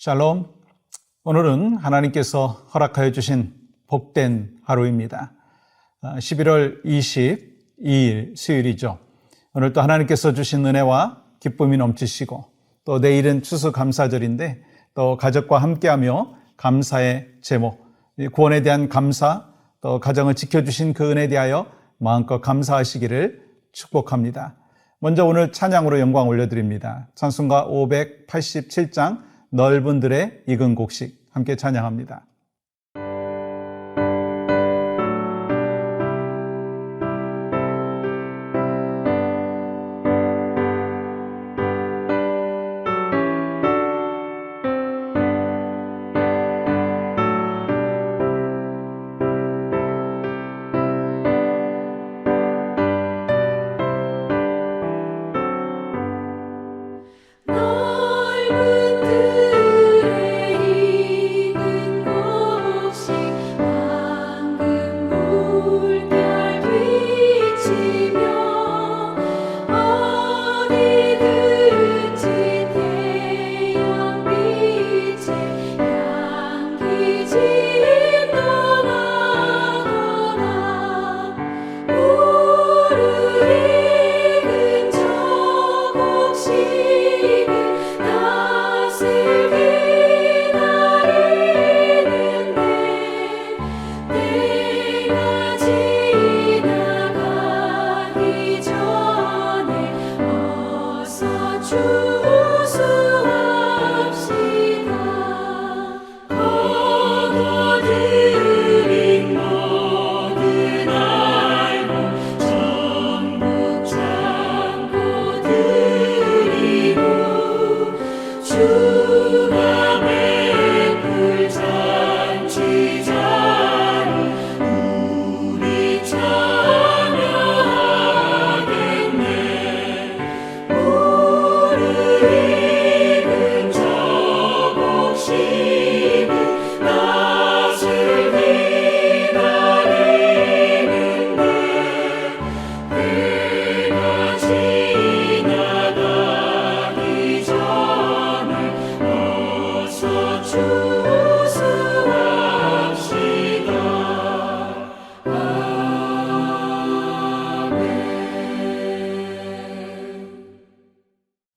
샬롬. 오늘은 하나님께서 허락하여 주신 복된 하루입니다. 11월 22일 수요일이죠. 오늘 또 하나님께서 주신 은혜와 기쁨이 넘치시고, 또 내일은 추수감사절인데 또 가족과 함께하며 감사의 제목, 구원에 대한 감사, 또 가정을 지켜주신 그 은혜에 대하여 마음껏 감사하시기를 축복합니다. 먼저 오늘 찬양으로 영광 올려드립니다. 찬송가 587장 넓은 들의 익은 곡식 함께 찬양합니다.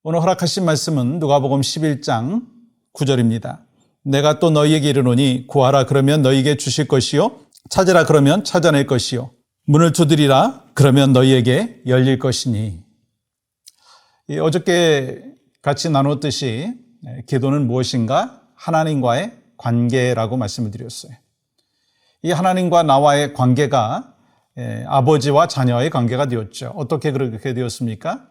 오늘 허락하신 말씀은 누가복음 11장 9절입니다. 내가 또 너희에게 이르노니 구하라 그러면 너희에게 주실 것이요 찾으라 그러면 찾아낼 것이요 문을 두드리라 그러면 너희에게 열릴 것이니. 어저께 같이 나눴듯이 기도는 무엇인가? 하나님과의 관계라고 말씀을 드렸어요. 이 하나님과 나와의 관계가 아버지와 자녀의 관계가 되었죠. 어떻게 그렇게 되었습니까?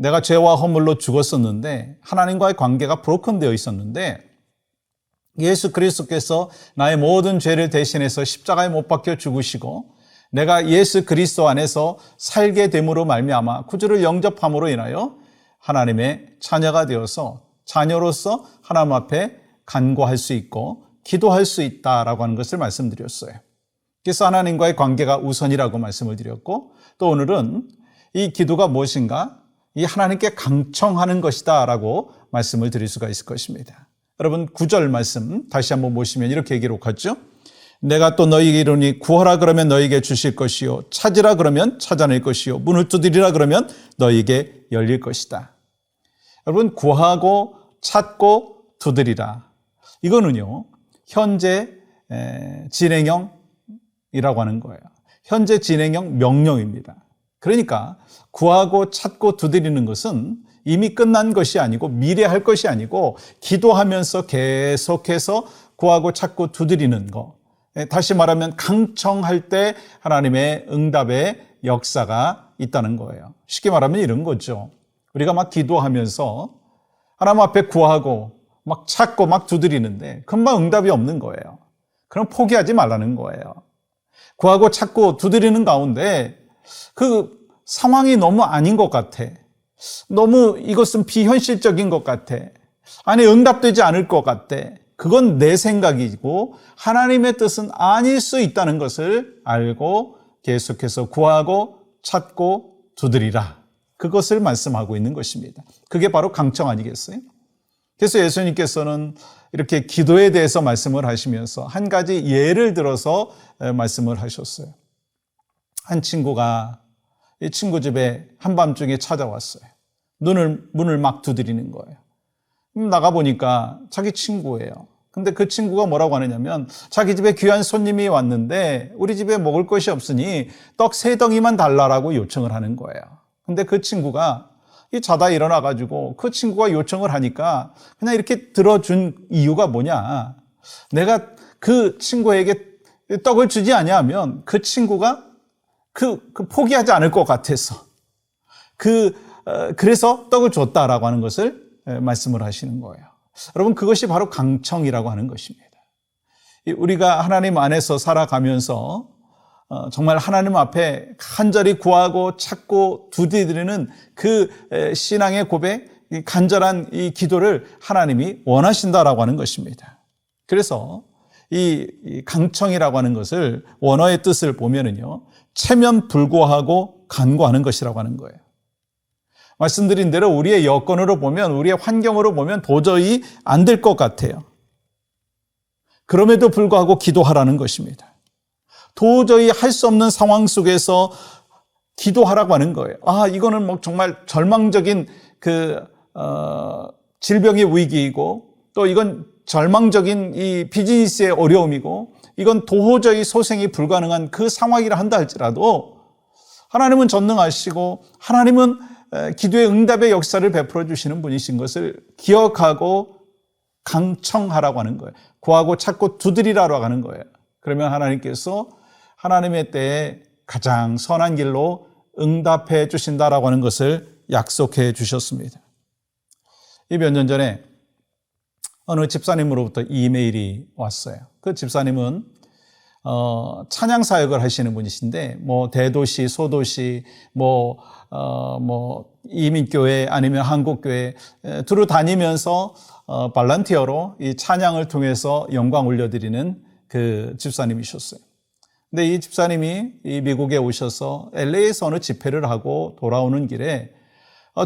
내가 죄와 허물로 죽었었는데 하나님과의 관계가 브로큰되어 있었는데 예수 그리스도께서 나의 모든 죄를 대신해서 십자가에 못 박혀 죽으시고 내가 예수 그리스도 안에서 살게 됨으로 말미암아 구주를 영접함으로 인하여 하나님의 자녀가 되어서 자녀로서 하나님 앞에 간구할 수 있고 기도할 수 있다라고 하는 것을 말씀드렸어요. 그래서 하나님과의 관계가 우선이라고 말씀을 드렸고, 또 오늘은 이 기도가 무엇인가? 이 하나님께 강청하는 것이다 라고 말씀을 드릴 수가 있을 것입니다. 여러분 9절 말씀 다시 한번 보시면 이렇게 기록하죠. 내가 또 너희에게 이르노니 구하라 그러면 너희에게 주실 것이요 찾으라 그러면 찾아낼 것이요 문을 두드리라 그러면 너희에게 열릴 것이다. 여러분 구하고 찾고 두드리라, 이거는요 현재 진행형이라고 하는 거예요. 현재 진행형 명령입니다. 그러니까 구하고 찾고 두드리는 것은 이미 끝난 것이 아니고 미래 할 것이 아니고 기도하면서 계속해서 구하고 찾고 두드리는 것. 다시 말하면 강청할 때 하나님의 응답의 역사가 있다는 거예요. 쉽게 말하면 이런 거죠. 우리가 막 기도하면서 하나님 앞에 구하고 막 찾고 막 두드리는데 금방 응답이 없는 거예요. 그럼 포기하지 말라는 거예요. 구하고 찾고 두드리는 가운데 그 상황이 너무 아닌 것 같아. 너무 이것은 비현실적인 것 같아. 아니 응답되지 않을 것 같아. 그건 내 생각이고 하나님의 뜻은 아닐 수 있다는 것을 알고 계속해서 구하고 찾고 두드리라. 그것을 말씀하고 있는 것입니다. 그게 바로 강청 아니겠어요? 그래서 예수님께서는 이렇게 기도에 대해서 말씀을 하시면서 한 가지 예를 들어서 말씀을 하셨어요. 한 친구가 이 친구 집에 한밤중에 찾아왔어요. 문을 막 두드리는 거예요. 나가보니까 자기 친구예요. 근데 그 친구가 뭐라고 하느냐면 자기 집에 귀한 손님이 왔는데 우리 집에 먹을 것이 없으니 떡 3덩이만 달라라고 요청을 하는 거예요. 근데 그 친구가 자다 일어나가지고 그 친구가 요청을 하니까 그냥 이렇게 들어준 이유가 뭐냐. 내가 그 친구에게 떡을 주지 아니하면 그 친구가 포기하지 않을 것 같아서 그래서 떡을 줬다라고 하는 것을 말씀을 하시는 거예요. 여러분, 그것이 바로 강청이라고 하는 것입니다. 우리가 하나님 안에서 살아가면서 정말 하나님 앞에 간절히 구하고 찾고 두드리는 그 신앙의 고백, 간절한 이 기도를 하나님이 원하신다라고 하는 것입니다. 그래서 이 강청이라고 하는 것을 원어의 뜻을 보면은요, 체면 불구하고 간구하는 것이라고 하는 거예요. 말씀드린 대로 우리의 여건으로 보면, 우리의 환경으로 보면 도저히 안 될 것 같아요. 그럼에도 불구하고 기도하라는 것입니다. 도저히 할 수 없는 상황 속에서 기도하라고 하는 거예요. 이거는 정말 절망적인 질병의 위기이고, 또 이건 절망적인 이 비즈니스의 어려움이고, 이건 도저히 소생이 불가능한 그 상황이라 한다 할지라도 하나님은 전능하시고 하나님은 기도의 응답의 역사를 베풀어 주시는 분이신 것을 기억하고 강청하라고 하는 거예요. 구하고 찾고 두드리라고 하는 거예요. 그러면 하나님께서 하나님의 때에 가장 선한 길로 응답해 주신다라고 하는 것을 약속해 주셨습니다. 몇 년 전에 어느 집사님으로부터 이메일이 왔어요. 그 집사님은 찬양 사역을 하시는 분이신데, 대도시, 소도시, 이민교회 아니면 한국교회 두루 다니면서 발란티어로 이 찬양을 통해서 영광 올려드리는 그 집사님이셨어요. 근데 이 집사님이 이 미국에 오셔서 LA에서 어느 집회를 하고 돌아오는 길에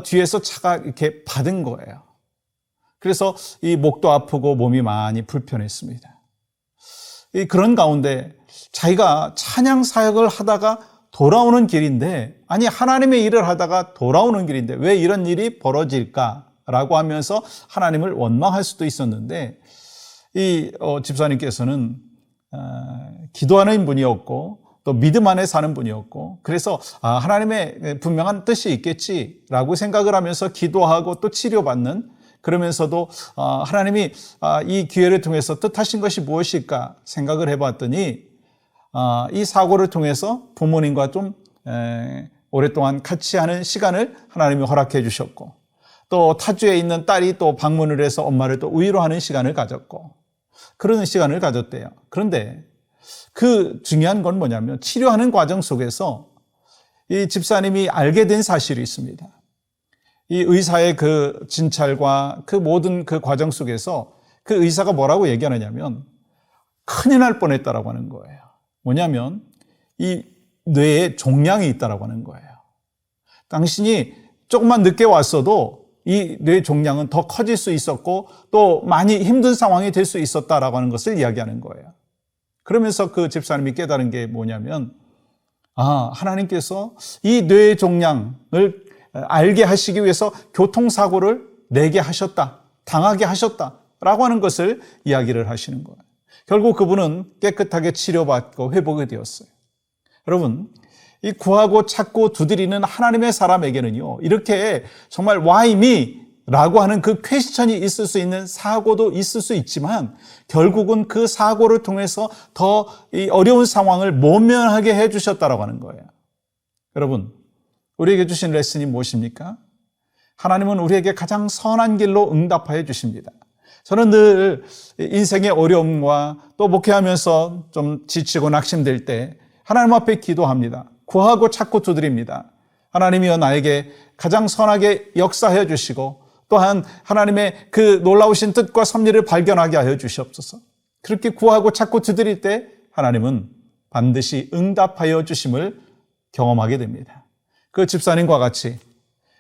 뒤에서 차가 이렇게 받은 거예요. 그래서 이 목도 아프고 몸이 많이 불편했습니다. 그런 가운데 자기가 찬양 사역을 하다가 돌아오는 길인데, 하나님의 일을 하다가 돌아오는 길인데 왜 이런 일이 벌어질까라고 하면서 하나님을 원망할 수도 있었는데, 이 집사님께서는 기도하는 분이었고 또 믿음 안에 사는 분이었고, 그래서 하나님의 분명한 뜻이 있겠지라고 생각을 하면서 기도하고 또 치료받는, 그러면서도 하나님이 이 기회를 통해서 뜻하신 것이 무엇일까 생각을 해봤더니, 이 사고를 통해서 부모님과 좀 오랫동안 같이 하는 시간을 하나님이 허락해 주셨고, 또 타주에 있는 딸이 또 방문을 해서 엄마를 또 위로하는 시간을 가졌고, 그러는 시간을 가졌대요. 그런데 그 중요한 건 뭐냐면, 치료하는 과정 속에서 이 집사님이 알게 된 사실이 있습니다. 이 의사의 그 진찰과 그 모든 그 과정 속에서 그 의사가 뭐라고 얘기하느냐면 큰일 날 뻔했다라고 하는 거예요. 뭐냐면 이 뇌에 종양이 있다라고 하는 거예요. 당신이 조금만 늦게 왔어도 이 뇌 종양은 더 커질 수 있었고 또 많이 힘든 상황이 될 수 있었다라고 하는 것을 이야기하는 거예요. 그러면서 그 집사님이 깨달은 게 뭐냐면, 하나님께서 이 뇌 종양을 알게 하시기 위해서 교통사고를 내게 하셨다, 당하게 하셨다라고 하는 것을 이야기를 하시는 거예요. 결국 그분은 깨끗하게 치료받고 회복이 되었어요. 여러분, 이 구하고 찾고 두드리는 하나님의 사람에게는요, 이렇게 정말 why me? 라고 하는 그 퀘스천이 있을 수 있는 사고도 있을 수 있지만, 결국은 그 사고를 통해서 더 이 어려운 상황을 모면하게 해주셨다라고 하는 거예요. 여러분, 우리에게 주신 레슨이 무엇입니까? 하나님은 우리에게 가장 선한 길로 응답하여 주십니다. 저는 늘 인생의 어려움과 또 목회하면서 좀 지치고 낙심될 때 하나님 앞에 기도합니다. 구하고 찾고 두드립니다. 하나님이여 나에게 가장 선하게 역사해 주시고 또한 하나님의 그 놀라우신 뜻과 섭리를 발견하게 하여 주시옵소서. 그렇게 구하고 찾고 두드릴 때 하나님은 반드시 응답하여 주심을 경험하게 됩니다. 그 집사님과 같이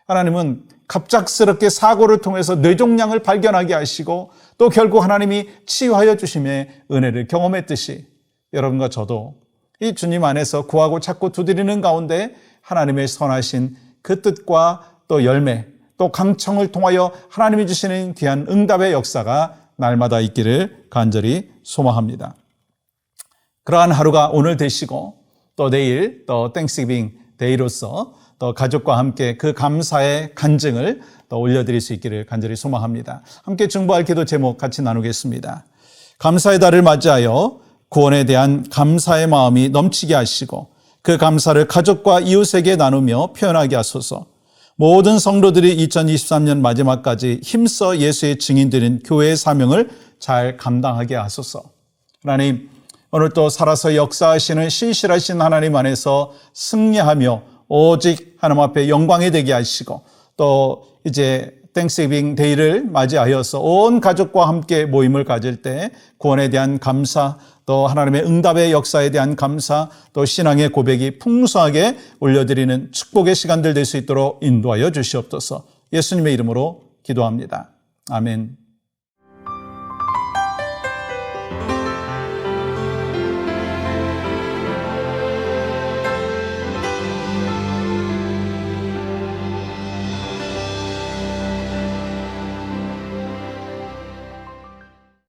하나님은 갑작스럽게 사고를 통해서 뇌종양을 발견하게 하시고 또 결국 하나님이 치유하여 주심의 은혜를 경험했듯이 여러분과 저도 이 주님 안에서 구하고 찾고 두드리는 가운데 하나님의 선하신 그 뜻과 또 열매, 또 강청을 통하여 하나님이 주시는 귀한 응답의 역사가 날마다 있기를 간절히 소망합니다. 그러한 하루가 오늘 되시고 또 내일 또 땡스기빙 데이로서 또 가족과 함께 그 감사의 간증을 또 올려드릴 수 있기를 간절히 소망합니다. 함께 중보할 기도 제목 같이 나누겠습니다. 감사의 달을 맞이하여 구원에 대한 감사의 마음이 넘치게 하시고 그 감사를 가족과 이웃에게 나누며 표현하게 하소서. 모든 성도들이 2023년 마지막까지 힘써 예수의 증인되는 교회의 사명을 잘 감당하게 하소서. 하나님, 오늘 또 살아서 역사하시는 신실하신 하나님 안에서 승리하며 오직 하나님 앞에 영광이 되게 하시고 또 이제 땡스기빙 데이를 맞이하여서 온 가족과 함께 모임을 가질 때 구원에 대한 감사, 또 하나님의 응답의 역사에 대한 감사, 또 신앙의 고백이 풍성하게 올려드리는 축복의 시간들 될 수 있도록 인도하여 주시옵소서. 예수님의 이름으로 기도합니다. 아멘.